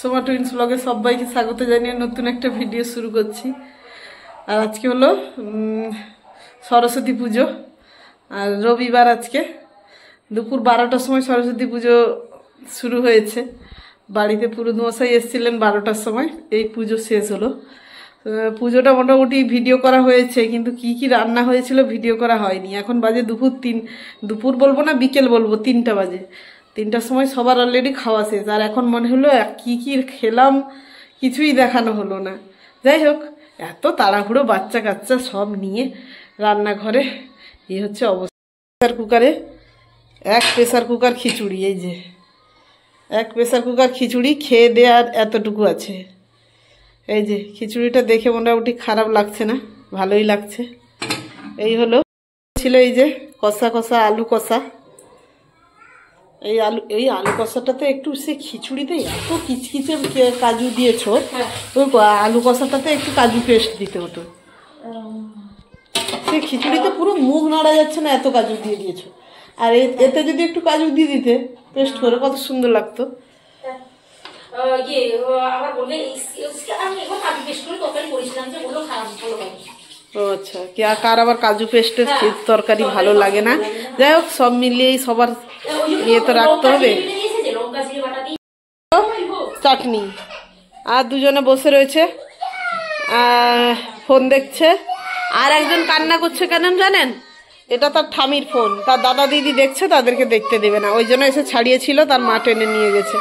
Soma twins ব্লগে সবাইকে স্বাগত জানিয়ে নতুন একটা ভিডিও শুরু করছি। আর আজকে হলো সরস্বতী পুজো, আর রবিবার আজকে দুপুর 12টার সময় সরস্বতী পুজো শুরু হয়েছে। বাড়িতে পুরোহিতমশাই এসেছিলেন 12টার সময়, এই পুজো শেষ হলো। পুজোটা মোটামুটি ভিডিও করা হয়েছে, কিন্তু কি কি রান্না হয়েছিল ভিডিও করা হয়নি। এখন বাজে দুপুর বলবো না, বিকেল বলবো, 3টা বাজে। 3টার সময় সবার অলরেডি খাওয়া শেষ, আর এখন মনে হলো কি কি খেলাম কিছুই দেখানো হলো না। যাই হোক, এত তাড়াহুড়ো বাচ্চা কাচ্চা সব নিয়ে রান্নাঘরে এই হচ্ছে অবস্থা। প্রেসার কুকারে এক প্রেসার কুকার খিচুড়ি, এই যে এক প্রেসার কুকার খিচুড়ি খেয়ে দেওয়ার এতটুকু আছে। এই যে খিচুড়িটা দেখে মোটামুটি খারাপ লাগছে না, ভালোই লাগছে। এই হলো ছিল এই যে কষা কষা আলু কষা। এই আলু কষাটাতে একটু সে খিচুড়িতে এত কিচকিচে কাজু দিয়েছ, ওই আলু কষাটাতে একটু কাজু পেস্ট দিতে হতো। সে খিচুড়িতে পুরো মুখ নাড়া যাচ্ছে না, এত কাজু দিয়ে দিয়েছো। আর এতে যদি একটু কাজু দিয়ে দিতে পেস্ট করে, কত সুন্দর লাগতো। ও আচ্ছা, কার আবার কাজু পেস্টের তরকারি ভালো লাগে না। যাই হোক, সব মিলিয়েই সবার ইয়ে তো রাখতে হবে। চাটনি, আর দুজনে বসে রয়েছে ফোন দেখছে। আর একজন কান্না করছে, কেন জানেন? এটা তার ঠামির ফোন, তার দাদা দিদি দেখছে, তাদেরকে দেখতে দেবে না, ওই জন্য এসে ছাড়িয়েছিল, তার মা টেনে নিয়ে গেছে,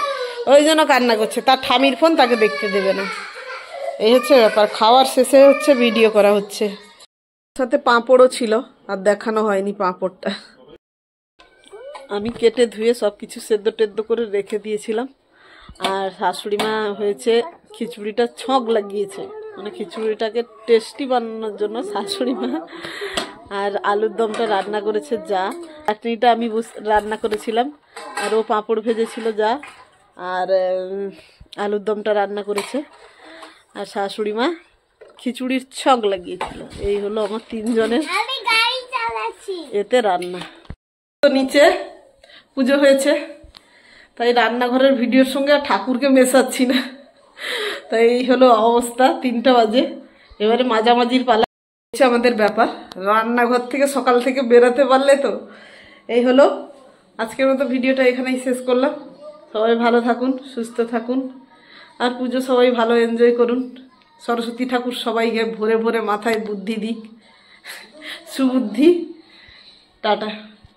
ওই জন্য কান্না করছে। তার ঠামির ফোন, তাকে দেখতে দেবে না। এই হচ্ছে ব্যাপার। খাওয়ার শেষে হচ্ছে ভিডিও করা হচ্ছে। সাথে পাঁপড়ও ছিল, আর দেখানো হয়নি পাঁপড়টা। আমি কেটে ধুয়ে সব কিছু সেদ্ধ টেদ্ধ করে রেখে দিয়েছিলাম। আর শাশুড়ি মা হয়েছে খিচুড়িটা ছক লাগিয়েছে, মানে খিচুড়িটাকে টেস্টি বানানোর জন্য শাশুড়ি মা। আর আলুর দমটা রান্না করেছে যা, চাটনিটা আমি রান্না করেছিলাম, আর ও পাঁপড় ভেজেছিল যা, আর আলুর দমটা রান্না করেছে, আর শাশুড়ি মা খিচুড়ির ছক লাগিয়েছিল। এই হলো আমার 3 জনের এতে রান্না। তো নিচে পুজো হয়েছে, তাই রান্নাঘরের ভিডিওর সঙ্গে আর ঠাকুরকে মেশাচ্ছি না। তাই এই হলো অবস্থা। 3টা বাজে, এবারে মাঝামাঝির পালা হচ্ছে আমাদের ব্যাপার। রান্নাঘর থেকে সকাল থেকে বেরোতে পারলে তো। এই হলো আজকের মতো ভিডিওটা এখানেই শেষ করলাম। সবাই ভালো থাকুন, সুস্থ থাকুন, আর পুজো সবাই ভালো এনজয় করুন। সরস্বতী ঠাকুর সবাইকে ভোরে ভোরে মাথায় বুদ্ধি দিক, সুবুদ্ধি। টাটা।